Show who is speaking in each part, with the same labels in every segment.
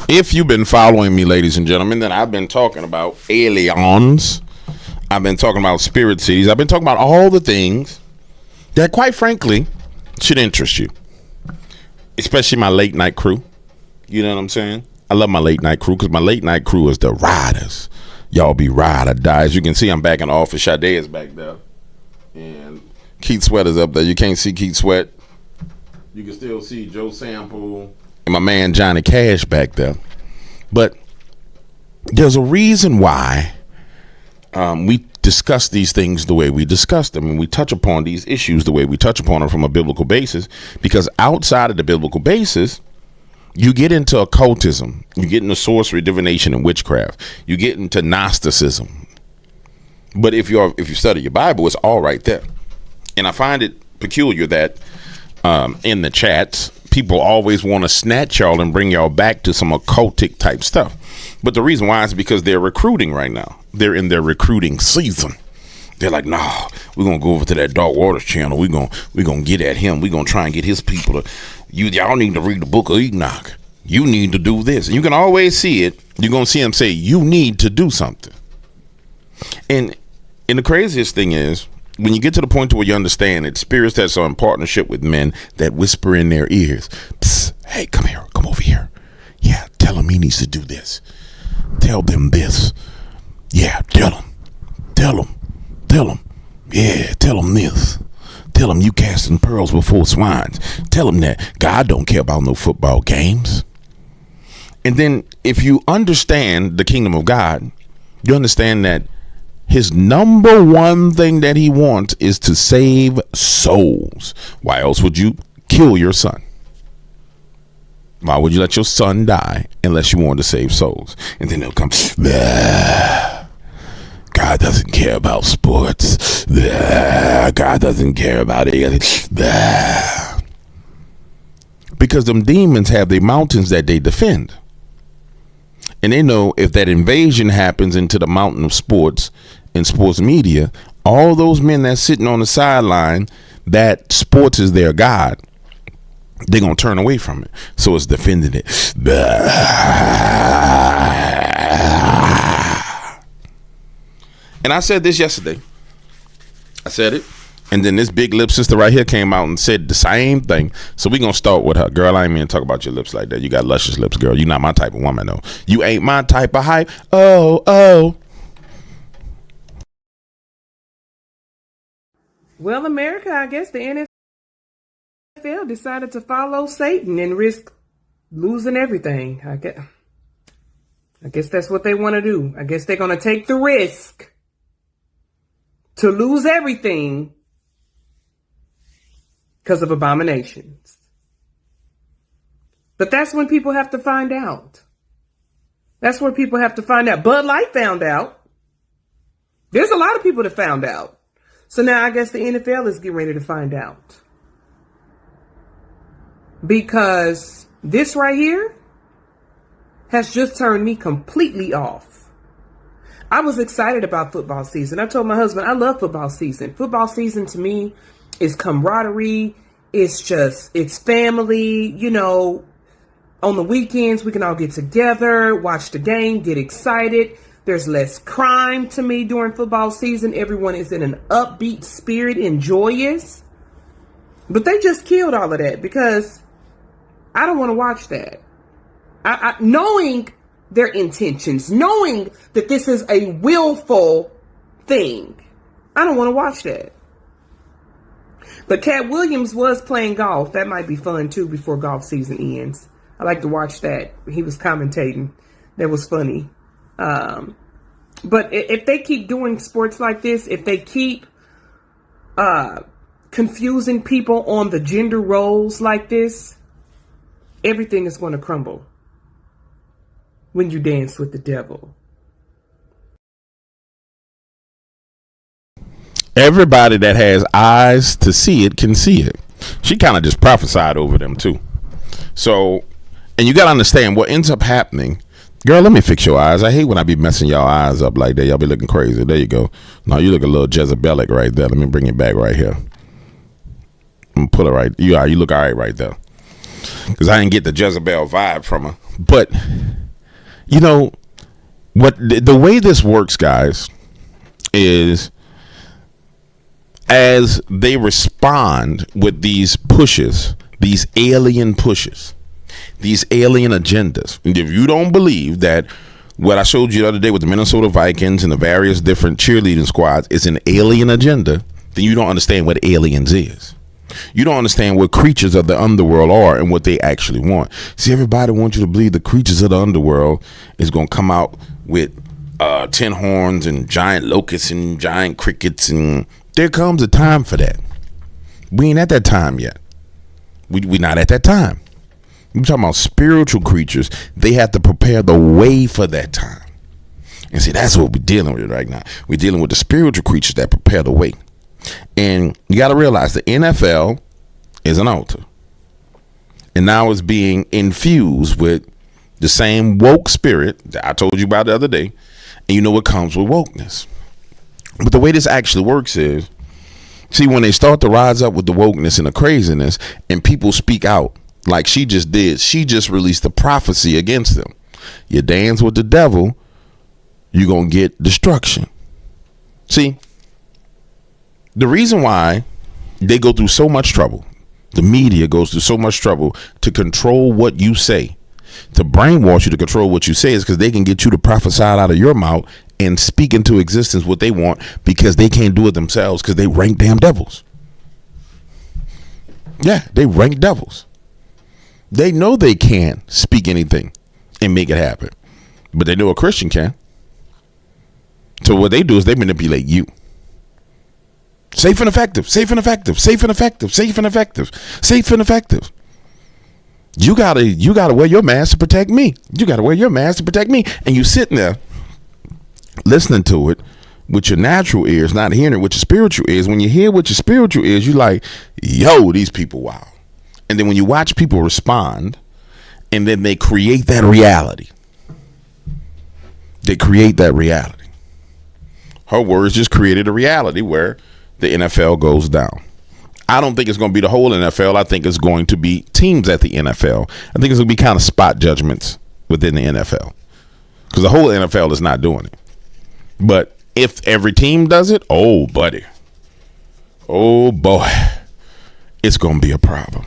Speaker 1: If you've been following me, ladies and gentlemen, then I've been talking about aliens. I've been talking about spirit cities. I've been talking about all the things that, quite frankly, should interest you, especially my late night crew. You know what I'm saying? I love my late night crew because my late night crew is the riders. Y'all be ride or die. As you can see, I'm back in the office. Sade is back there. And Keith Sweat is up there. You can't see Keith Sweat. You can still see Joe Sample and my man Johnny Cash back there. But there's a reason why we discuss these things the way we discuss them, and we touch upon these issues the way we touch upon them from a biblical basis, because outside of the biblical basis, you get into occultism, you get into sorcery, divination, and witchcraft, you get into Gnosticism. But if you study your Bible, it's all right there. And I find it peculiar that in the chats, people always want to snatch y'all and bring y'all back to some occultic type stuff. But the reason why is because they're recruiting right now. They're in their recruiting season. They're like, nah, we're gonna go over to that Dark Waters channel. We're gonna get at him. We're gonna try and get his people to. Y'all need to read the book of Enoch. You need to do this. And you can always see it. You're gonna see him say, you need to do something. And the craziest thing is, when you get to the point to where you understand that spirits that are in partnership with men that whisper in their ears, psst, hey, come here, come over here. Yeah, tell him he needs to do this. Tell them this. Yeah, tell him. Yeah, tell him this. Tell him you casting pearls before swines. Tell him that God don't care about no football games. And then if you understand the kingdom of God, you understand that his number one thing that he wants is to save souls. Why else would you kill your son? Why would you let your son die unless you wanted to save souls? And then they'll come, God doesn't care about sports. God doesn't care about it. Because them demons have the mountains that they defend. And they know if that invasion happens into the mountain of sports and sports media, all those men that's sitting on the sideline, that sports is their God, they're going to turn away from it. So it's defending it. And I said this yesterday. I said it. And then this big lip sister right here came out and said the same thing. So we're going to start with her. Girl, I ain't mean to talk about your lips like that. You got luscious lips, girl. You're not my type of woman, though. You ain't my type of hype. Oh.
Speaker 2: Well, America, I guess the NFL decided to follow Satan and risk losing everything. I guess that's what they want to do. I guess they're going to take the risk to lose everything because of abominations. But that's when people have to find out. That's where people have to find out. Bud Light found out. There's a lot of people that found out. So now I guess the NFL is getting ready to find out. Because this right here has just turned me completely off. I was excited about football season. I told my husband, I love football season. Football season to me is camaraderie. It's family. You know, on the weekends, we can all get together, watch the game, get excited. There's less crime to me during football season. Everyone is in an upbeat spirit and joyous. But they just killed all of that because I don't want to watch that. Knowing their intentions, knowing that this is a willful thing, I don't want to watch that. But Cat Williams was playing golf. That might be fun too before golf season ends. I like to watch that. He was commentating. That was funny. But if they keep doing sports like this, if they keep confusing people on the gender roles like this, everything is going to crumble when you dance with the devil.
Speaker 1: Everybody that has eyes to see it can see it. She kind of just prophesied over them too. So, and you got to understand what ends up happening. Girl, let me fix your eyes. I hate when I be messing y'all eyes up like that. Y'all be looking crazy. There you go. No, you look a little Jezebelic right there. Let me bring it back right here. I'm gonna put it right. You look all right there. because I didn't get the Jezebel vibe from her. But you know what? The way this works, guys, is as they respond with these pushes, these alien pushes, these alien agendas. And if you don't believe that what I showed you the other day with the Minnesota Vikings and the various different cheerleading squads is an alien agenda, then you don't understand what aliens is. You don't understand what creatures of the underworld are and what they actually want. See, everybody wants you to believe the creatures of the underworld is going to come out with 10 horns and giant locusts and giant crickets, and there comes a time for that. We ain't at that time yet. We not at that time. We're talking about spiritual creatures. They have to prepare the way for that time. And see, that's what we're dealing with right now. We're dealing with the spiritual creatures that prepare the way. And you got to realize the NFL is an altar. And now it's being infused with the same woke spirit that I told you about the other day. And you know what comes with wokeness. But the way this actually works is, see, when they start to rise up with the wokeness and the craziness and people speak out, like she just did. She just released a prophecy against them. You dance with the devil, you're going to get destruction. See, the reason why they go through so much trouble, the media goes through so much trouble to control what you say, to brainwash you to control what you say, is because they can get you to prophesy out of your mouth and speak into existence what they want, because they can't do it themselves because they rank damn devils. Yeah, they rank devils. They know they can speak anything and make it happen, but they know a Christian can. So what they do is they manipulate you. Safe and effective, safe and effective, safe and effective, safe and effective, safe and effective. You gotta wear your mask to protect me. You gotta wear your mask to protect me. And you sitting there listening to it with your natural ears, not hearing it with your spiritual ears. When you hear with your spiritual ears, you like, yo, these people, wow. And then when you watch people respond, and then they create that reality. They create that reality. Her words just created a reality where the NFL goes down. I don't think it's going to be the whole NFL. I think it's going to be teams at the NFL. I think it's going to be kind of spot judgments within the NFL, because the whole NFL is not doing it. But if every team does it, oh, buddy. Oh, boy. It's going to be a problem.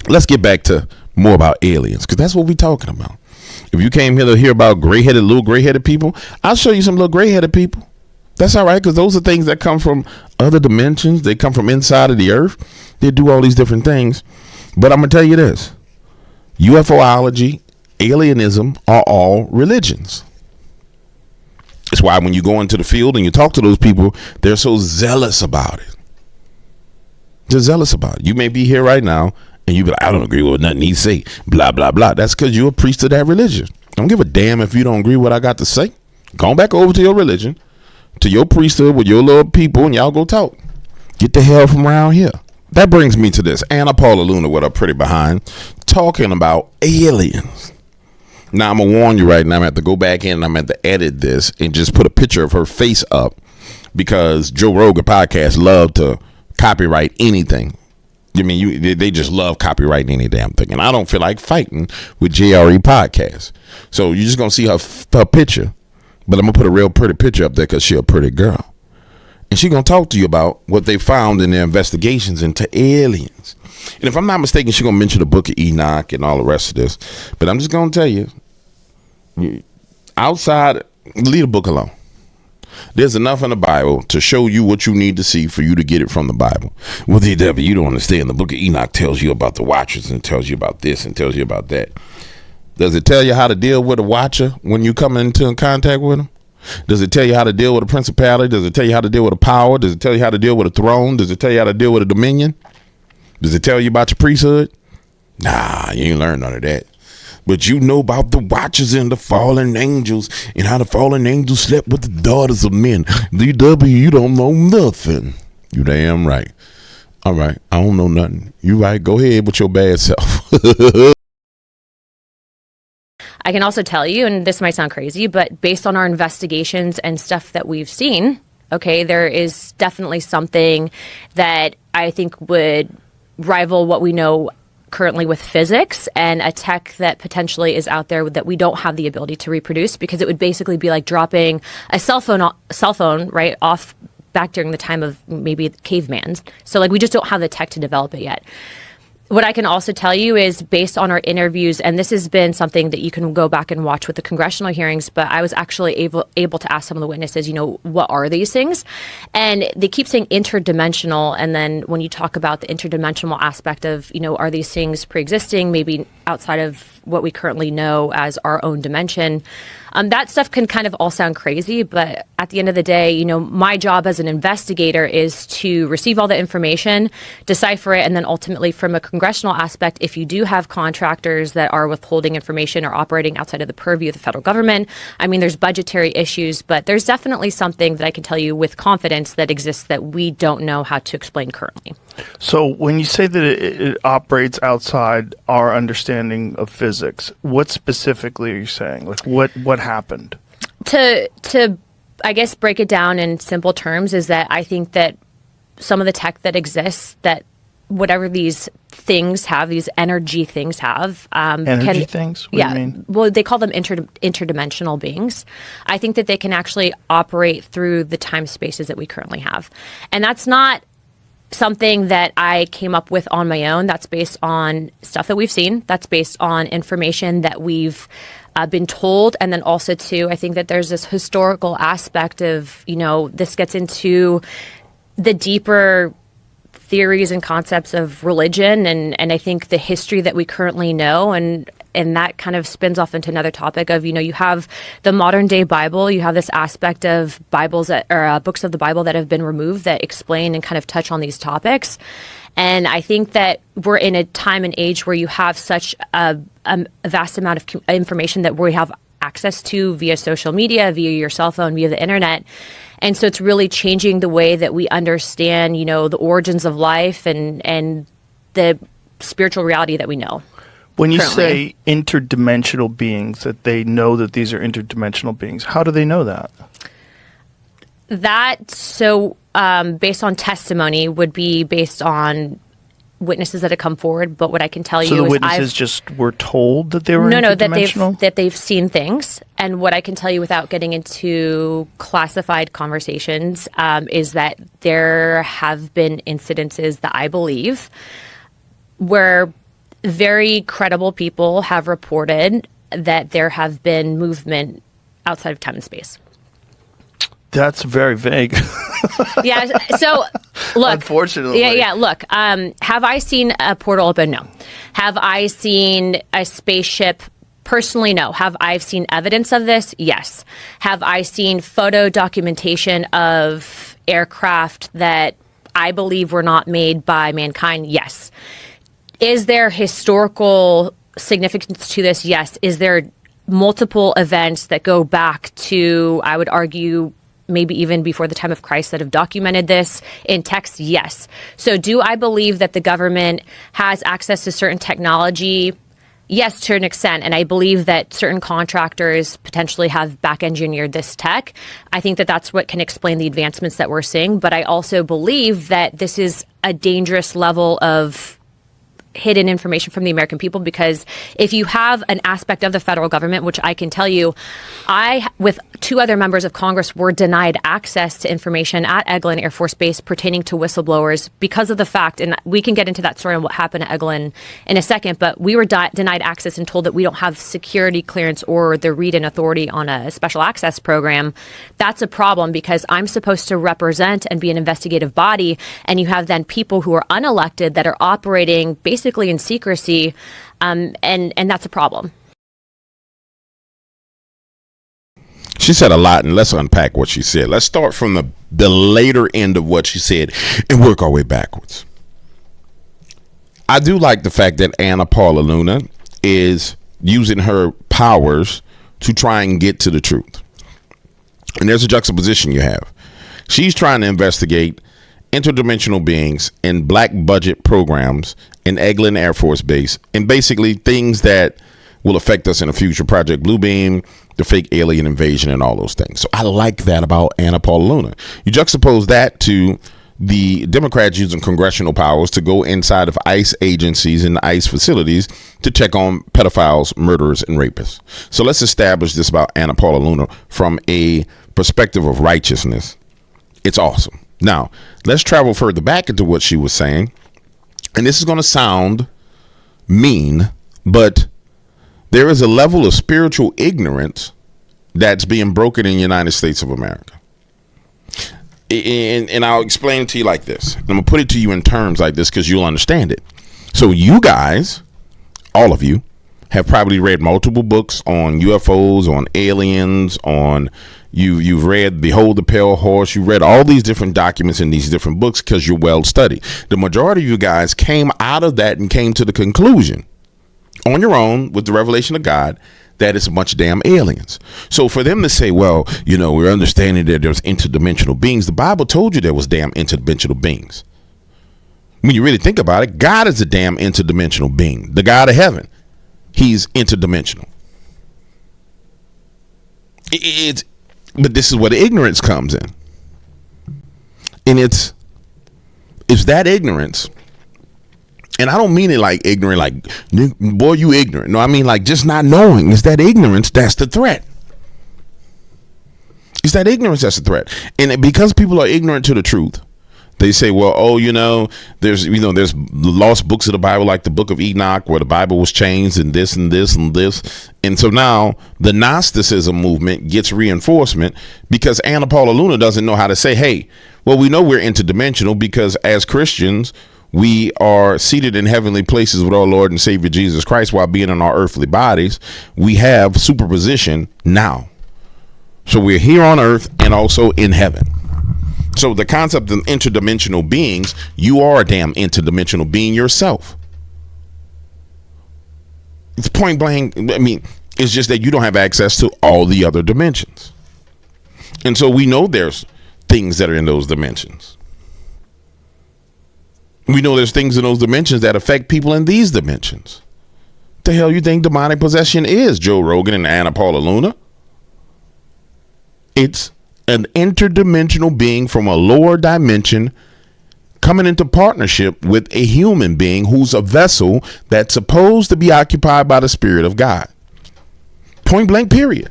Speaker 1: Let's get back to more about aliens, because that's what we're talking about. If you came here to hear about little gray-headed people, I'll show you some little gray-headed people. That's all right, because those are things that come from other dimensions. They come from inside of the earth. They do all these different things. But I'm going to tell you this. UFOlogy, alienism are all religions. It's why when you go into the field and you talk to those people, they're so zealous about it. They're zealous about it. You may be here right now and you be like, I don't agree with nothing he say, blah, blah, blah. That's because you're a priest of that religion. I don't give a damn if you don't agree with what I got to say. Go back over to your religion, to your priesthood with your little people, and y'all go talk. Get the hell from around here. That brings me to this. Anna Paula Luna, with her pretty behind, talking about aliens. Now, I'm going to warn you right now, I'm going to have to go back in and I'm going to have to edit this and just put a picture of her face up, because Joe Rogan podcast love to copyright anything. I mean, they just love copyrighting any damn thing. And I don't feel like fighting with JRE podcast. So you're just going to see her picture. But I'm going to put a real pretty picture up there because she's a pretty girl. And she's going to talk to you about what they found in their investigations into aliens. And if I'm not mistaken, she's going to mention the book of Enoch and all the rest of this. But I'm just going to tell you, outside, leave the book alone. There's enough in the Bible to show you what you need to see for you to get it from the Bible. Well, you don't understand. The book of Enoch tells you about the watchers and tells you about this and tells you about that. Does it tell you how to deal with a watcher when you come into contact with them? Does it tell you how to deal with a principality? Does it tell you how to deal with a power? Does it tell you how to deal with a throne? Does it tell you how to deal with a dominion? Does it tell you about your priesthood? Nah, you ain't learned none of that. But you know about the watchers and the fallen angels and how the fallen angels slept with the daughters of men. DW, you don't know nothing. You damn right. All right, I don't know nothing. You right, go ahead with your bad self.
Speaker 3: I can also tell you, and this might sound crazy, but based on our investigations and stuff that we've seen, okay, there is definitely something that I think would rival what we know currently with physics and a tech that potentially is out there that we don't have the ability to reproduce, because it would basically be like dropping a cell phone right off back during the time of maybe cavemans. So like we just don't have the tech to develop it yet. What I can also tell you is, based on our interviews, and this has been something that you can go back and watch with the congressional hearings, but I was actually able to ask some of the witnesses, what are these things? And they keep saying interdimensional. And then when you talk about the interdimensional aspect of, are these things pre-existing, maybe outside of what we currently know as our own dimension, that stuff can kind of all sound crazy. But at the end of the day, my job as an investigator is to receive all the information, decipher it, and then ultimately, from a congressional aspect, if you do have contractors that are withholding information or operating outside of the purview of the federal government, there's budgetary issues, but there's definitely something that I can tell you with confidence that exists that we don't know how to explain currently.
Speaker 4: So when you say that it operates outside our understanding of physics, what specifically are you saying? Like what happened?
Speaker 3: To I guess break it down in simple terms is that I think that some of the tech that exists, that whatever these things have, these energy things have,
Speaker 4: energy things? What do you mean?
Speaker 3: Well, they call them interdimensional beings. I think that they can actually operate through the time spaces that we currently have, and that's not something that I came up with on my own. That's based on stuff that we've seen. That's based on information that we've been told. And then also, too, I think that there's this historical aspect of, this gets into the deeper theories and concepts of religion. And I think the history that we currently know, and that kind of spins off into another topic of, you have the modern day Bible, you have this aspect of Bibles books of the Bible that have been removed that explain and kind of touch on these topics. And I think that we're in a time and age where you have such a vast amount of information that we have access to via social media, via your cell phone, via the internet. And so it's really changing the way that we understand, the origins of life and the spiritual reality that we know.
Speaker 4: When you
Speaker 3: currently
Speaker 4: say interdimensional beings, that they know that these are interdimensional beings, how do they know that?
Speaker 3: Based on testimony, would be based on witnesses that have come forward. But what I can tell you is,
Speaker 4: so the witnesses just were told that they were interdimensional?
Speaker 3: that they've seen things. And what I can tell you, without getting into classified conversations, is that there have been incidences that I believe where very credible people have reported that there have been movement outside of time and space.
Speaker 4: That's very vague.
Speaker 3: Yeah. So, look.
Speaker 4: Unfortunately.
Speaker 3: Yeah. Look. Have I seen a portal open? No. Have I seen a spaceship? Personally, no. Have I seen evidence of this? Yes. Have I seen photo documentation of aircraft that I believe were not made by mankind? Yes. Is there historical significance to this? Yes. Is there multiple events that go back to, I would argue, maybe even before the time of Christ that have documented this in text? Yes. So do I believe that the government has access to certain technology? Yes, to an extent. And I believe that certain contractors potentially have back engineered this tech. I think that that's what can explain the advancements that we're seeing. But I also believe that this is a dangerous level of hidden information from the American people, because if you have an aspect of the federal government, which I can tell you, I, with two other members of Congress, were denied access to information at Eglin Air Force Base pertaining to whistleblowers because of the fact, and we can get into that story and what happened at Eglin in a second, but we were denied access and told that we don't have security clearance or the read-in authority on a special access program. That's a problem, because I'm supposed to represent and be an investigative body, and you have then people who are unelected that are operating basically in secrecy, and that's a problem.
Speaker 1: She said a lot, and let's unpack what she said. Let's start from the later end of what she said and work our way backwards. I do like the fact that Anna Paula Luna is using her powers to try and get to the truth. And there's a juxtaposition you have. She's trying to investigate interdimensional beings in black budget programs in Eglin Air Force Base, and basically things that will affect us in the future. Project Bluebeam, the fake alien invasion, and all those things. So I like that about Anna Paula Luna. You juxtapose that to the Democrats using congressional powers to go inside of ICE agencies and ICE facilities to check on pedophiles, murderers, and rapists. So let's establish this about Anna Paula Luna from a perspective of righteousness. It's awesome. Now, let's travel further back into what she was saying. And this is going to sound mean, but there is a level of spiritual ignorance that's being broken in the United States of America. And I'll explain it to you like this. I'm going to put it to you in terms like this because you'll understand it. So you guys, all of you, have probably read multiple books on UFOs, on aliens, on you've read Behold the Pale Horse. You read all these different documents in these different books because you're well studied. The majority of you guys came out of that and came to the conclusion on your own with the revelation of God that it's a bunch of damn aliens. So for them to say, well, you know, we're understanding that there's interdimensional beings. The Bible told you there was damn interdimensional beings. When you really think about it, God is a damn interdimensional being. The God of heaven, he's interdimensional. But this is where the ignorance comes in. And it's that ignorance. And I don't mean it like ignorant, like, boy, you ignorant. No, I mean like just not knowing. It's that ignorance that's the threat. It's that ignorance that's the threat. And because people are ignorant to the truth, they say, well, oh, there's lost books of the Bible, like the book of Enoch, where the Bible was changed and this and this and this. And so now the Gnosticism movement gets reinforcement because Anna Paula Luna doesn't know how to say, hey, well, we know we're interdimensional because as Christians, we are seated in heavenly places with our Lord and Savior Jesus Christ while being in our earthly bodies. We have superposition now. So we're here on earth and also in heaven. So the concept of interdimensional beings, you are a damn interdimensional being yourself. It's point blank. I mean, it's just that you don't have access to all the other dimensions. And so we know there's things that are in those dimensions. We know there's things in those dimensions that affect people in these dimensions. What the hell you think demonic possession is, Joe Rogan and Anna Paula Luna? It's an interdimensional being from a lower dimension coming into partnership with a human being who's a vessel that's supposed to be occupied by the Spirit of God. Point blank, period.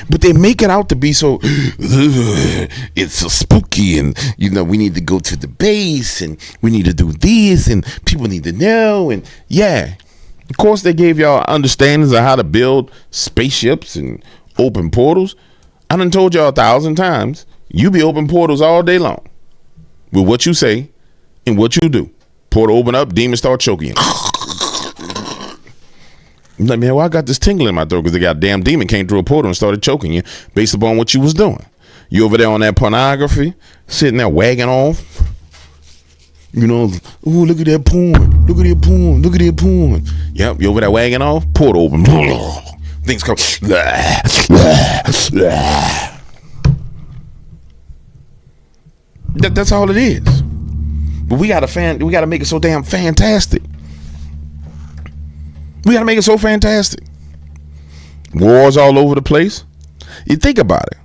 Speaker 1: But they make it out to be so, it's so spooky, and we need to go to the base and we need to do this and people need to know. And yeah, of course they gave y'all understandings of how to build spaceships and open portals. I done told y'all 1,000 times, you be open portals all day long with what you say and what you do. Portal open up, demons start choking you. I'm like, man, well, I got this tingle in my throat because the goddamn demon came through a portal and started choking you based upon what you was doing. You over there on that pornography, sitting there wagging off. Ooh, look at that porn. Look at that porn. Look at that porn. Yep, you over there wagging off, portal open. Things come. That's all it is. But we gotta make it so damn fantastic. We got to make it so fantastic. Wars all over the place. You think about it.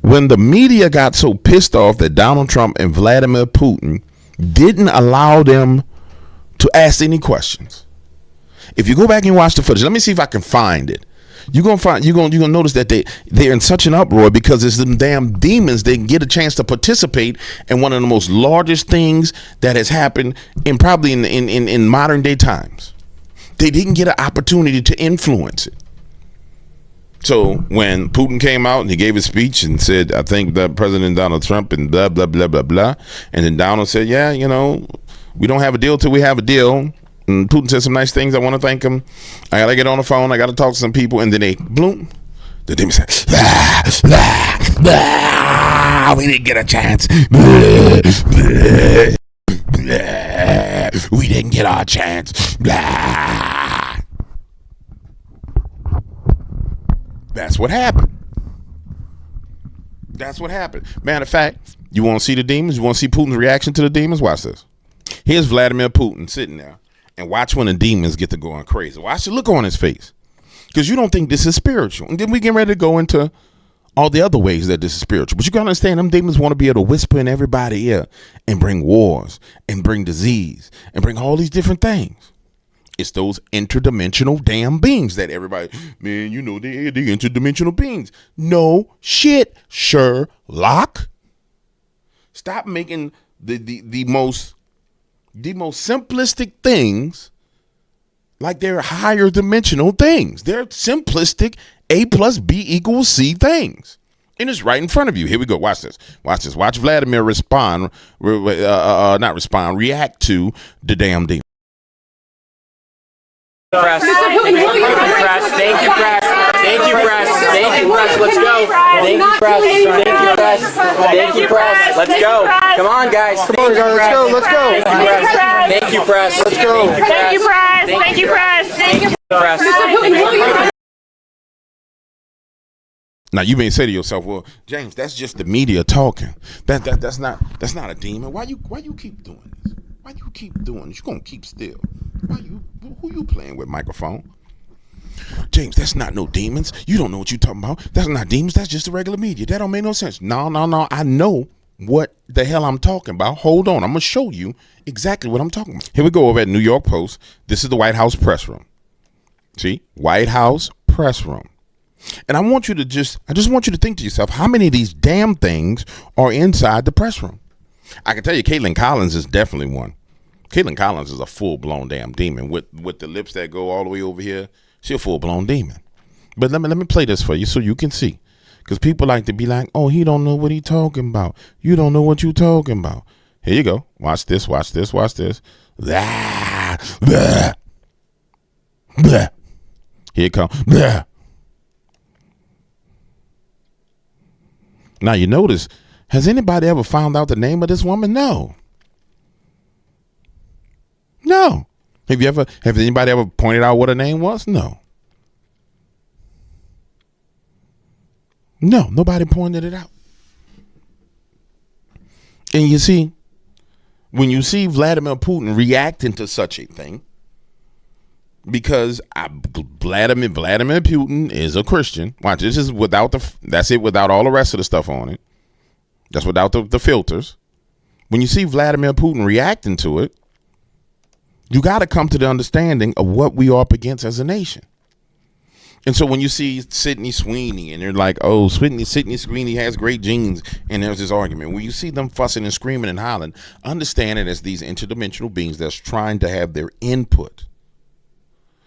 Speaker 1: When the media got so pissed off that Donald Trump and Vladimir Putin didn't allow them to ask any questions. If you go back and watch the footage, let me see if I can find it. You're gonna notice that they're in such an uproar because it's them damn demons. They get a chance to participate in one of the most largest things that has happened in probably in modern day times. They didn't get an opportunity to influence it. So when Putin came out and he gave his speech and said, I think that President Donald Trump and blah blah blah blah blah, and then Donald said, yeah, we don't have a deal till we have a deal. And Putin said some nice things. I want to thank him. I gotta get on the phone. I gotta talk to some people. And then they bloom. The demon said, we didn't get a chance. We didn't get our chance. That's what happened. That's what happened. Matter of fact, you want to see the demons? You want to see Putin's reaction to the demons? Watch this. Here's Vladimir Putin sitting there. And watch when the demons get to going crazy. Watch the look on his face. Because you don't think this is spiritual. And then we get ready to go into all the other ways that this is spiritual. But you gotta understand, them demons want to be able to whisper in everybody's ear and bring wars and bring disease and bring all these different things. It's those interdimensional damn beings that everybody, man, you know, they're the interdimensional beings. No shit, Sherlock. Stop making the most simplistic things like they're higher dimensional things. They're simplistic A plus B equals C things. And it's right in front of you. Here we go. Watch this. Watch this. Watch Vladimir react to the damn demon.
Speaker 5: Press. Thank you, press. Thank you, press. Thank you, press. Thank you, press. Let's go. Thank you, press. Thank you, press. Thank you, press. Let's go. Come on, guys. Come on, guys. Let's go. Let's go. Thank you, press. Let's go.
Speaker 6: Thank you, press. Thank you, press. Thank you,
Speaker 5: press.
Speaker 1: Now you may say to yourself, "Well, James, that's just the media talking. That's not a demon. Why you keep doing this? Why you keep doing this? You gonna keep still? Who you playing with, microphone? James, that's not no demons. You don't know what you talking about. That's not demons. That's just the regular media. That don't make no sense. No. I know what the hell I'm talking about. Hold on. I'm going to show you exactly what I'm talking about. Here we go over at New York Post. This is the White House press room. See? White House press room. And I just want you to think to yourself, how many of these damn things are inside the press room? I can tell you Caitlin Collins is definitely one. Caitlin Collins is a full-blown damn demon with the lips that go all the way over here. She's a full-blown demon. But let me play this for you so you can see. Because people like to be like, oh, he don't know what he talking about. You don't know what you talking about. Here you go. Watch this, watch this, watch this. Blah, blah, blah. Here it comes. Blah. Now you notice, has anybody ever found out the name of this woman? No. No. Have anybody ever pointed out what her name was? No. No, nobody pointed it out. And you see, when you see Vladimir Putin reacting to such a thing, because Vladimir Putin is a Christian. Watch, this is that's it without all the rest of the stuff on it. That's without the filters. When you see Vladimir Putin reacting to it, you got to come to the understanding of what we are up against as a nation. And so when you see Sydney Sweeney and you're like, oh, Sydney Sweeney has great genes, and there's this argument. When you see them fussing and screaming and hollering, understand it as these interdimensional beings that's trying to have their input.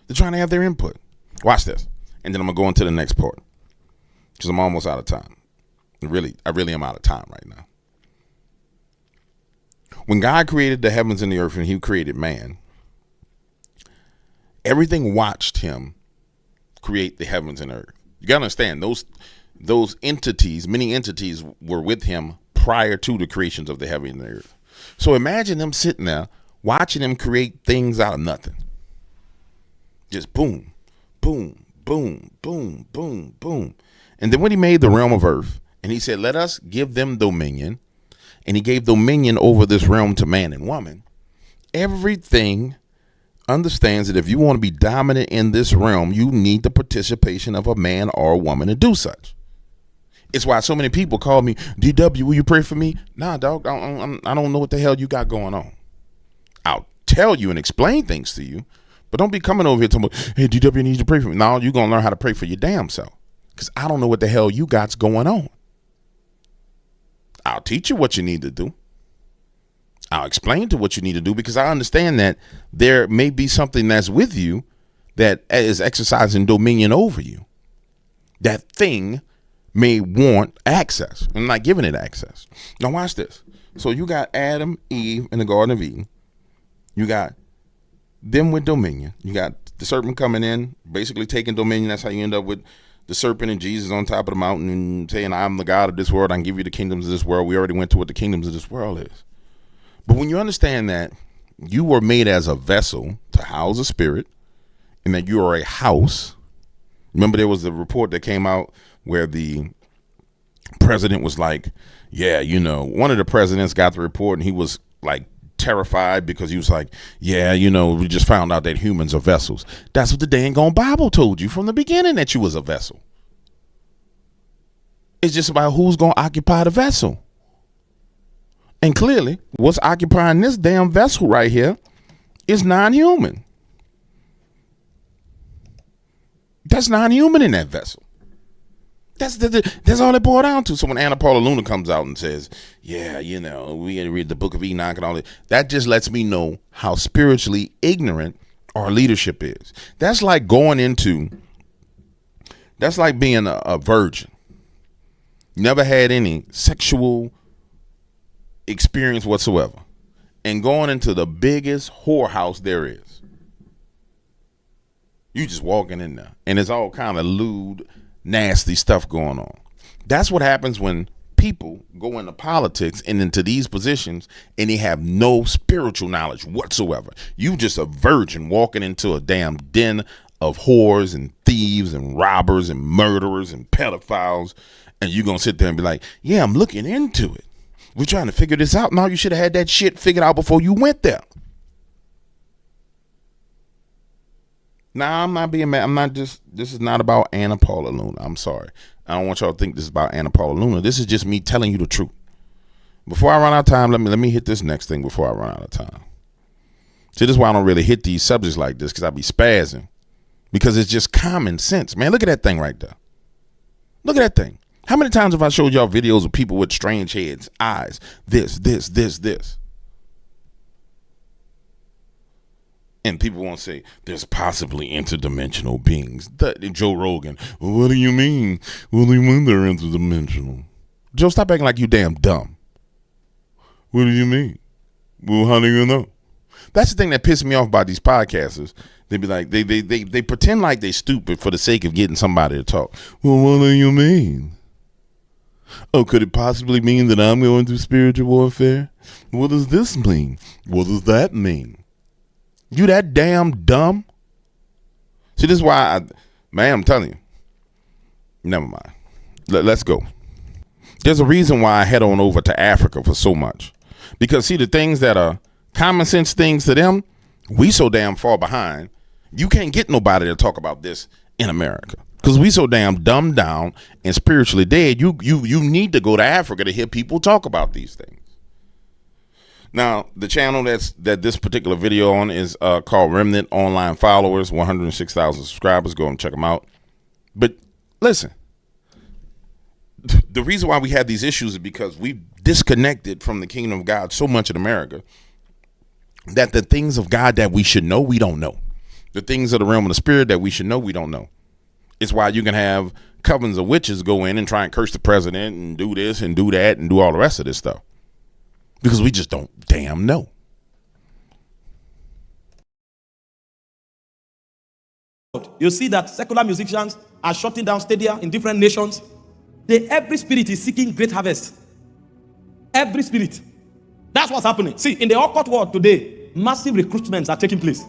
Speaker 1: They're trying to have their input. Watch this. And then I'm going to go into the next part because I'm almost out of time. I really am out of time right now. When God created the heavens and the earth and he created man, everything watched him create the heavens and earth. You got to understand, those entities, many entities were with him prior to the creations of the heaven and the earth. So imagine them sitting there watching him create things out of nothing. Just boom, boom, boom, boom, boom, boom. And then when he made the realm of earth and he said, let us give them dominion, and he gave dominion over this realm to man and woman, everything understands that if you want to be dominant in this realm, you need the participation of a man or a woman to do such. It's why so many people call me, DW, will you pray for me? Nah, dog, I don't know what the hell you got going on. I'll tell you and explain things to you, but don't be coming over here talking about, hey, DW needs to pray for me. No, you're going to learn how to pray for your damn self because I don't know what the hell you got's going on. I'll teach you what you need to do. I'll explain to what you need to do because I understand that there may be something that's with you that is exercising dominion over you. That thing may want access. I'm not giving it access. Now watch this. So you got Adam, Eve in the Garden of Eden. You got them with dominion. You got the serpent coming in, basically taking dominion. That's how you end up with the serpent and Jesus on top of the mountain and saying, I'm the God of this world. I can give you the kingdoms of this world. We already went to what the kingdoms of this world is. But when you understand that you were made as a vessel to house a spirit and that you are a house. Remember there was a report that came out where the president was like, yeah, you know, one of the presidents got the report and he was like terrified because he was like, yeah, you know, we just found out that humans are vessels. That's what the dang on Bible told you from the beginning, that you was a vessel. It's just about who's going to occupy the vessel. And clearly, what's occupying this damn vessel right here is non-human. That's non-human in that vessel. That's all it boiled down to. So when Anna Paula Luna comes out and says, yeah, you know, we got to read the book of Enoch and all that, that just lets me know how spiritually ignorant our leadership is. That's like being a virgin. Never had any sexual experience whatsoever. And going into the biggest whorehouse there is. You just walking in there. And it's all kind of lewd, nasty stuff going on. That's what happens when people go into politics and into these positions and they have no spiritual knowledge whatsoever. You just a virgin walking into a damn den of whores and thieves and robbers and murderers and pedophiles, and you're going to sit there and be like, yeah, I'm looking into it. We're trying to figure this out. No, you should have had that shit figured out before you went there. Nah, I'm not being mad. This is not about Anna Paula Luna. I'm sorry. I don't want y'all to think this is about Anna Paula Luna. This is just me telling you the truth. Before I run out of time, let me hit this next thing before I run out of time. See, this is why I don't really hit these subjects like this, because I be spazzing. Because it's just common sense. Man, look at that thing right there. Look at that thing. How many times have I showed y'all videos of people with strange heads, eyes, this. And people won't say, there's possibly interdimensional beings. Joe Rogan, what do you mean? What do you mean they're interdimensional? Joe, stop acting like you damn dumb. What do you mean? Well, how do you know? That's the thing that pisses me off about these podcasters. They be like, they pretend like they stupid for the sake of getting somebody to talk. Well, what do you mean? Oh, could it possibly mean that I'm going through spiritual warfare? What does this mean? What does that mean? You that damn dumb? See, this is why I'm telling you. Never mind. Let's go. There's a reason why I head on over to Africa for so much. Because see, the things that are common sense things to them, we so damn far behind. You can't get nobody to talk about this in America. Because we so damn dumbed down and spiritually dead. You need to go to Africa to hear people talk about these things. Now, the channel that this particular video on is called Remnant Online Followers, 106,000 subscribers. Go and check them out. But listen, the reason why we have these issues is because we've disconnected from the kingdom of God so much in America that the things of God that we should know, we don't know. The things of the realm of the spirit that we should know, we don't know. It's why you can have covens of witches go in and try and curse the president and do this and do that and do all the rest of this stuff. Because we just don't damn know.
Speaker 7: You see that secular musicians are shutting down stadia in different nations. Every spirit is seeking great harvest. Every spirit. That's what's happening. See, in the occult world today, massive recruitments are taking place.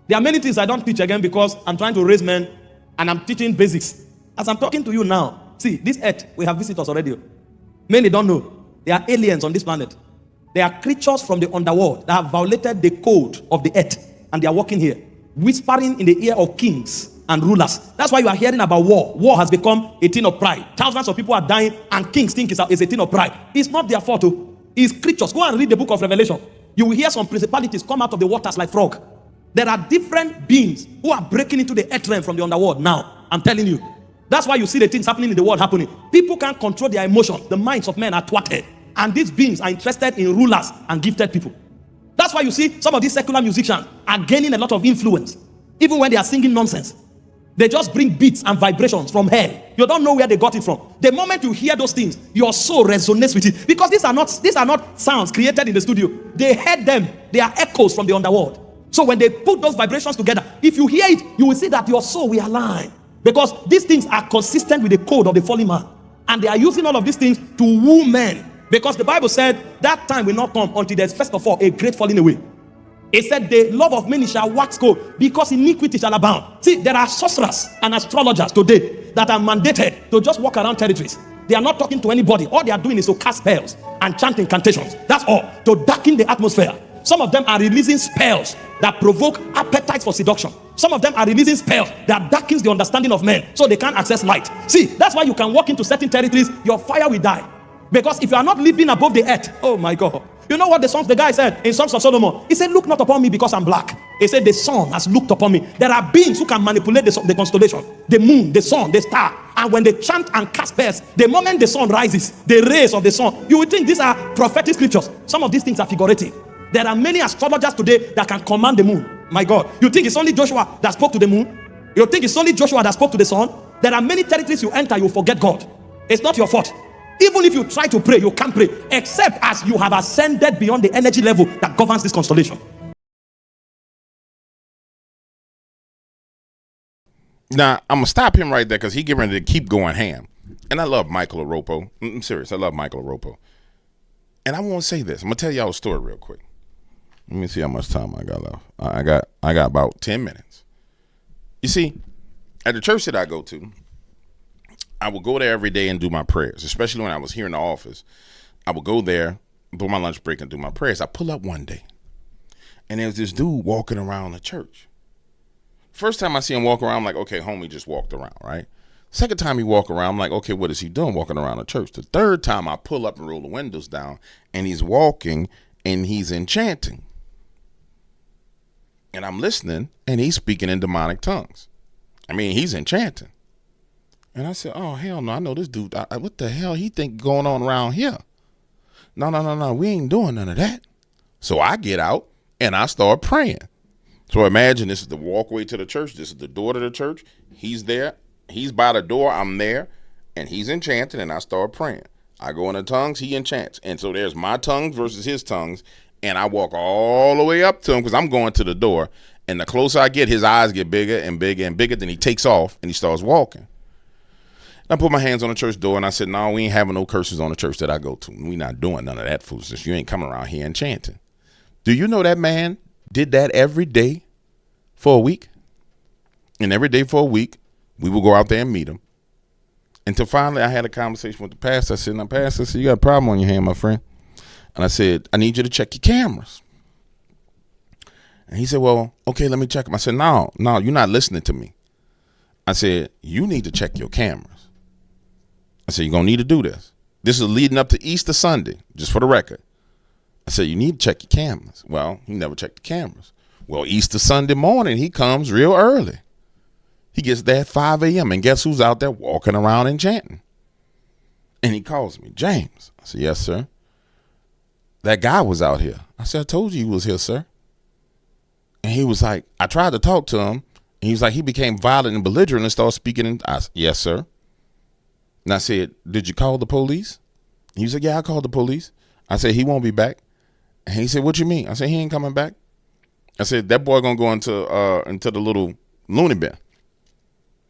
Speaker 7: There are many things I don't teach again because I'm trying to raise men and I'm teaching basics. As I'm talking to you now, see, this earth, we have visitors already. Many don't know. There are aliens on this planet. There are creatures from the underworld that have violated the code of the earth, and they are walking here, whispering in the ear of kings and rulers. That's why you are hearing about war. War has become a thing of pride. Thousands of people are dying, and kings think it's a thing of pride. It's not their fault. It's creatures. Go and read the book of Revelation. You will hear some principalities come out of the waters like frog. There are different beings who are breaking into the earth realm from the underworld now. I'm telling you. That's why you see the things happening in the world happening. People can't control their emotions. The minds of men are thwarted. And these beings are interested in rulers and gifted people. That's why you see some of these secular musicians are gaining a lot of influence. Even when they are singing nonsense. They just bring beats and vibrations from hell. You don't know where they got it from. The moment you hear those things, your soul resonates with it. Because these are not sounds created in the studio. They heard them. They are echoes from the underworld. So when they put those vibrations together, if you hear it, you will see that your soul will align. Because these things are consistent with the code of the fallen man. And they are using all of these things to woo men. Because the Bible said that time will not come until there's first of all a great falling away. It said the love of many shall wax cold because iniquity shall abound. See, there are sorcerers and astrologers today that are mandated to just walk around territories. They are not talking to anybody. All they are doing is to cast spells and chant incantations. That's all. To darken the atmosphere. Some of them are releasing spells that provoke appetite for seduction. Some of them are releasing spells that darkens the understanding of men so they can't access light. See, that's why you can walk into certain territories, your fire will die. Because if you are not living above the earth, oh my God. You know what the guy said in Songs of Solomon? He said, look not upon me because I'm black. He said, the sun has looked upon me. There are beings who can manipulate the constellation, the moon, the sun, the star. And when they chant and cast spells, the moment the sun rises, the rays of the sun, you would think these are prophetic scriptures. Some of these things are figurative. There are many astrologers today that can command the moon. My God. You think it's only Joshua that spoke to the moon? You think it's only Joshua that spoke to the sun? There are many territories you enter, you forget God. It's not your fault. Even if you try to pray, you can't pray, except as you have ascended beyond the energy level that governs this constellation.
Speaker 1: Now, I'm going to stop him right there because he getting ready to keep going ham. And I love Michael Oropo. I'm serious. I love Michael Oropo. And I want to say this. I'm going to tell y'all a story real quick. Let me see how much time I got left. I got about 10 minutes. You see, at the church that I go to, I would go there every day and do my prayers, especially when I was here in the office. I would go there, do my lunch break and do my prayers. I pull up one day, and there's this dude walking around the church. First time I see him walk around, I'm like, okay, homie just walked around, right? Second time he walk around, I'm like, okay, what is he doing walking around the church? The third time I pull up and roll the windows down, and he's walking, and he's enchanting. And I'm listening, and he's speaking in demonic tongues. I mean, he's enchanting. And I said, oh, hell no, I know this dude. What the hell he think going on around here? No, we ain't doing none of that. So I get out and I start praying. So imagine this is the walkway to the church. This is the door to the church. He's there. He's by the door. I'm there. And he's enchanting and I start praying. I go into tongues. He enchants. And so there's my tongues versus his tongues. And I walk all the way up to him because I'm going to the door. And the closer I get, his eyes get bigger and bigger and bigger. Then he takes off and he starts walking. I put my hands on the church door and I said, no, we ain't having no curses on the church that I go to. We not doing none of that foolishness. You ain't coming around here enchanting. Do you know that man did that every day for a week? And every day for a week, we would go out there and meet him. Until finally I had a conversation with the pastor. I said, now, pastor, you got a problem on your hand, my friend. And I said, I need you to check your cameras. And he said, well, okay, let me check them. I said, no, you're not listening to me. I said, you need to check your cameras. I said, you're going to need to do this. This is leading up to Easter Sunday, just for the record. I said, you need to check your cameras. Well, he never checked the cameras. Well, Easter Sunday morning, he comes real early. He gets there at 5 a.m. And guess who's out there walking around and chanting? And he calls me, James. I said, yes, sir. That guy was out here. I said, I told you he was here, sir. And he was like, I tried to talk to him. And he was like, he became violent and belligerent and started speaking. I said, yes, sir. And I said, did you call the police? He said, yeah, I called the police. I said, he won't be back. And he said, what you mean? I said, he ain't coming back. I said, that boy gonna go into the little loony bin.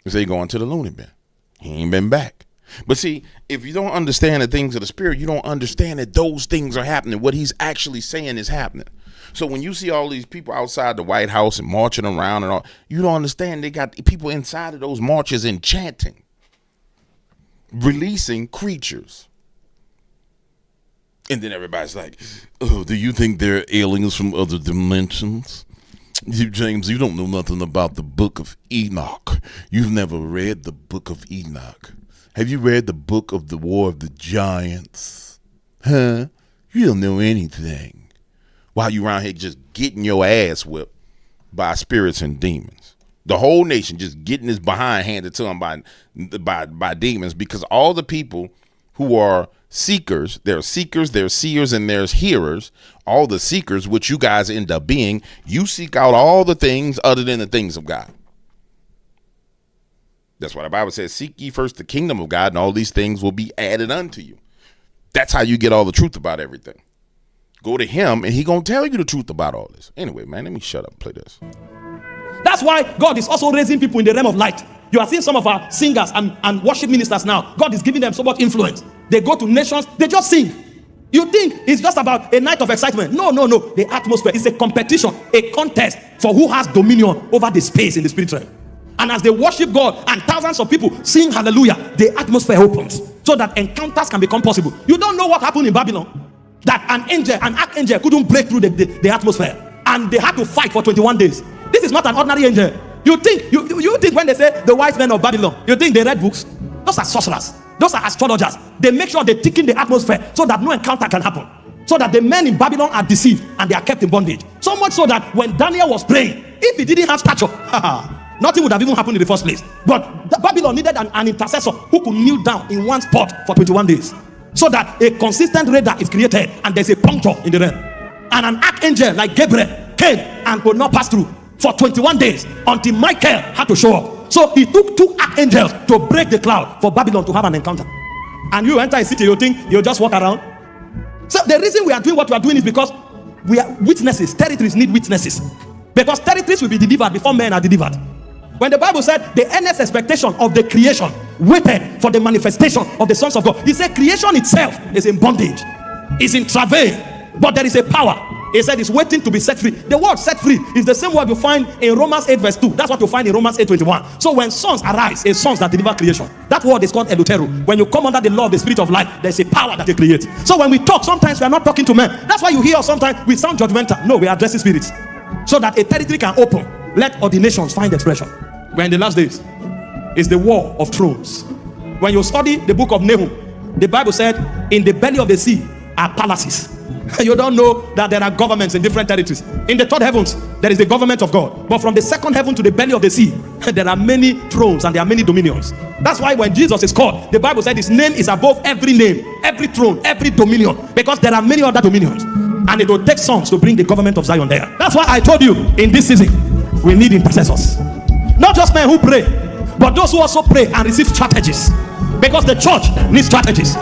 Speaker 1: He said, he going to the loony bin. He ain't been back. But see, if you don't understand the things of the spirit, you don't understand that those things are happening. What he's actually saying is happening. So when you see all these people outside the White House and marching around and all, you don't understand they got people inside of those marches enchanting, releasing creatures. And then everybody's like, oh, do you think they're aliens from other dimensions? James, you don't know nothing about the book of Enoch. You've never read the book of Enoch. Have you read the book of the War of the Giants? Huh? You don't know anything. While you around here just getting your ass whipped by spirits and demons. The whole nation just getting his behind handed to them by demons, because all the people who are seekers, there's seers, and there's hearers. All the seekers, which you guys end up being, you seek out all the things other than the things of God. That's why the Bible says, seek ye first the kingdom of God, and all these things will be added unto you. That's how you get all the truth about everything. Go to him, and he gonna tell you the truth about all this. Anyway, man, let me shut up and play this.
Speaker 7: That's why God is also raising people in the realm of light. You are seeing some of our singers and worship ministers now. God is giving them so much influence. They go to nations, they just sing. You think it's just about a night of excitement. No. The atmosphere is a competition, a contest for who has dominion over the space in the spirit realm. And as they worship God and thousands of people sing hallelujah, the atmosphere opens so that encounters can become possible. You don't know what happened in Babylon. that an archangel couldn't break through the atmosphere, and they had to fight for 21 days. This is not an ordinary angel. You think when they say the wise men of Babylon, you think they read books? Those are sorcerers. Those are astrologers. They make sure they thicken the atmosphere so that no encounter can happen. So that the men in Babylon are deceived and they are kept in bondage. So much so that when Daniel was praying, if he didn't have stature, nothing would have even happened in the first place. But Babylon needed an intercessor who could kneel down in one spot for 21 days. So that a consistent radar is created and there's a puncture in the realm. And an archangel like Gabriel came and could not pass through for 21 days until Michael had to show up. So it took 2 archangels to break the cloud for Babylon to have an encounter. And you enter a city, you think you just walk around. So the reason we are doing what we are doing is because we are witnesses. Territories need witnesses. Because territories will be delivered before men are delivered. When the Bible said the earnest expectation of the creation waited for the manifestation of the sons of God, he said creation itself is in bondage, is in travail, but there is a power. He said it's waiting to be set free. The word set free is the same word you find in Romans 8 verse 2. That's what you find in Romans 8:21. So when sons arise, it's sons that deliver creation. That word is called eleuteru. When you come under the law of the spirit of life, there's a power that they create. So when we talk, sometimes we are not talking to men. That's why you hear us sometimes we sound judgmental. No, we are addressing spirits. So that a territory can open. Let ordinations find expression. We're in the last days. It's the war of thrones. When you study the book of Nahum, the Bible said in the belly of the sea are palaces. You don't know that there are governments in different territories. In the third heavens, there is the government of God. But from the second heaven to the belly of the sea, there are many thrones and there are many dominions. That's why when Jesus is called, the Bible said his name is above every name, every throne, every dominion. Because there are many other dominions. And it will take sons to bring the government of Zion there. That's why I told you, in this season, we need intercessors. Not just men who pray, but those who also pray and receive strategies. Because the church needs strategies.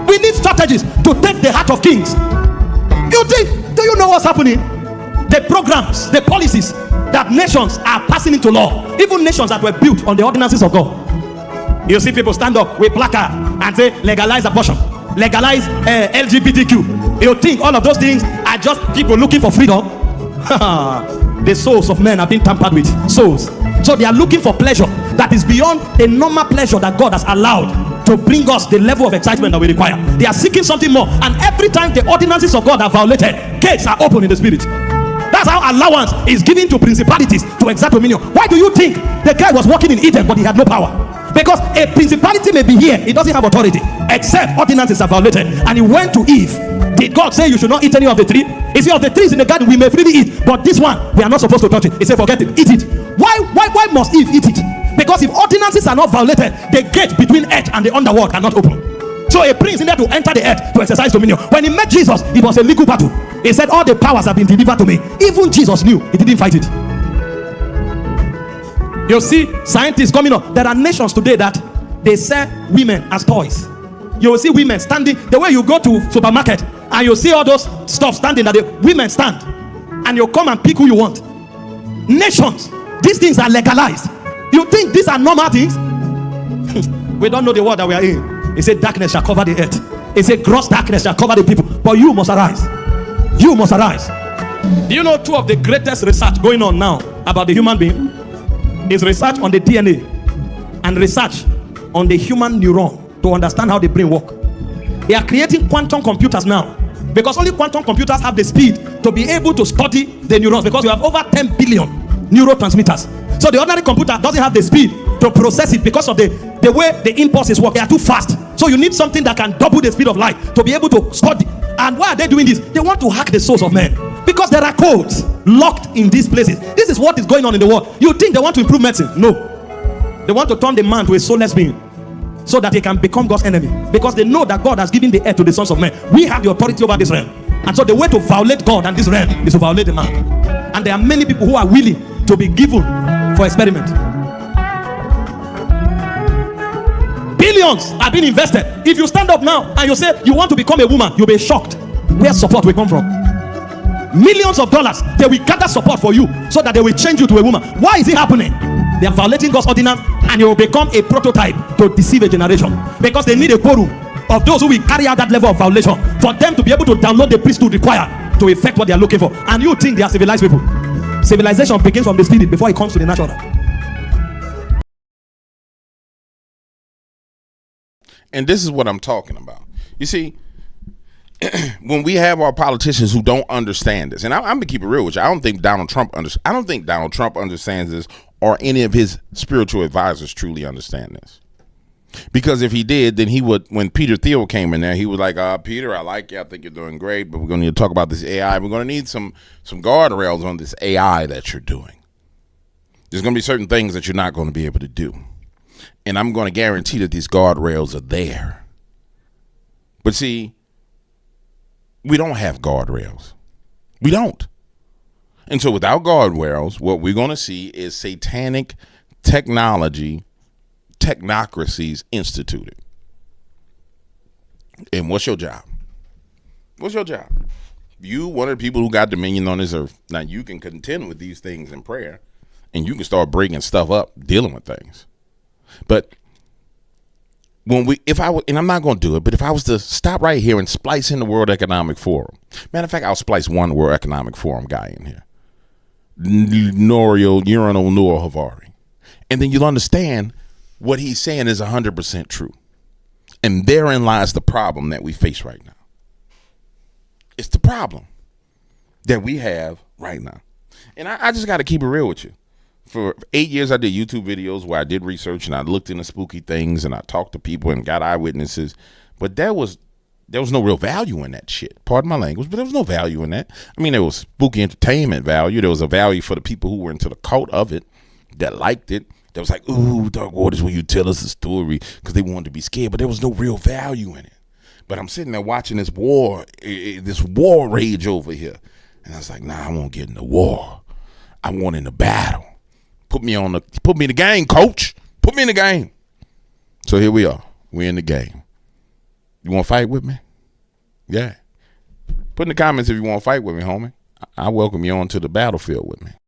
Speaker 7: We need strategies to take the heart of kings. Do you know what's happening? The programs, the policies that nations are passing into law, even nations that were built on the ordinances of God. You see people stand up with placard and say legalize abortion, legalize LGBTQ. You think all of those things are just people looking for freedom? The souls of men have been tampered with. Souls. So they are looking for pleasure that is beyond the normal pleasure that God has allowed to bring us the level of excitement that we require. They are seeking something more, and every time the ordinances of God are violated, gates are open in the spirit. That's how allowance is given to principalities to exert dominion. Why do you think the guy was walking in Eden but he had no power? Because a principality may be here, it doesn't have authority, except ordinances are violated. And he went to Eve. Did God say you should not eat any of the tree? He said of the trees in the garden we may freely eat, but this one we are not supposed to touch it. He said forget it, eat it. Why must Eve eat it? Because if ordinances are not violated, the gate between earth and the underworld cannot open. So a prince needed to enter the earth to exercise dominion. When he met Jesus, it was a legal battle. He said all the powers have been delivered to me. Even Jesus knew he didn't fight it. You see scientists coming up. There are nations today that they sell women as toys. You will see women standing the way you go to supermarket and you see all those stuff standing that the women stand, and you come and pick who you want. Nations, these things are legalized. You think these are normal things? We don't know the world that we are in. He said darkness shall cover the earth. He said gross darkness shall cover the people. But you must arise. You must arise. Do you know two of the greatest research going on now about the human being is research on the DNA and research on the human neuron to understand how the brain works. They are creating quantum computers now, because only quantum computers have the speed to be able to study the neurons, because you have over 10 billion neurotransmitters. So the ordinary computer doesn't have the speed to process it because of the way the impulses work. They are too fast. So you need something that can double the speed of light to be able to study. And why are they doing this? They want to hack the souls of men, because there are codes locked in these places. This is what is going on in the world. You think they want to improve medicine? No. They want to turn the man to a soulless being so that he can become God's enemy, because they know that God has given the earth to the sons of men. We have the authority over this realm. And so the way to violate God and this realm is to violate the man. And there are many people who are willing to be given for experiment. Billions are being invested. If you stand up now and you say you want to become a woman, you'll be shocked where support will come from. Millions of dollars, they will gather support for you so that they will change you to a woman. Why is it happening? They are violating God's ordinance, and you will become a prototype to deceive a generation, because they need a quorum of those who will carry out that level of violation for them to be able to download the priesthood required to effect what they are looking for. And you think they are civilized people. Civilization begins from the spirit before it comes to the natural.
Speaker 1: And this is what I'm talking about. You see, when we have our politicians who don't understand this, and I'm gonna keep it real with you, I don't think Donald Trump understands this, or any of his spiritual advisors truly understand this. Because if he did, then he would. When Peter Thiel came in there, he was like, "Peter, I like you. I think you're doing great, but we're gonna need to talk about this AI. We're gonna need some guardrails on this AI that you're doing. There's gonna be certain things that you're not going to be able to do, and I'm going to guarantee that these guardrails are there." But see, we don't have guardrails. We don't. And so without guardrails, what we're going to see is satanic technocracies instituted. And what's your job? What's your job? You, one of the people who got dominion on this earth. Now, you can contend with these things in prayer, and you can start breaking stuff up, dealing with things. But and I'm not going to do it, but if I was to stop right here and splice in the World Economic Forum, matter of fact, I'll splice one World Economic Forum guy in here, Nouriel Noor Havari, and then you'll understand what he's saying is 100% true. And therein lies the problem that we face right now. It's the problem that we have right now. And I just got to keep it real with you. For 8 years, I did YouTube videos where I did research and I looked into spooky things and I talked to people and got eyewitnesses. But there was no real value in that shit. Pardon my language, but there was no value in that. I mean, there was spooky entertainment value. There was a value for the people who were into the cult of it, that liked it. That was like, ooh, Dark Waters, when you tell us a story, because they wanted to be scared. But there was no real value in it. But I'm sitting there watching this war rage over here. And I was like, nah, I won't get in the war. I want in the battle. Put me in the game, coach. Put me in the game. So here we are. We're in the game. You want to fight with me? Yeah. Put in the comments if you want to fight with me, homie. I welcome you on to the battlefield with me.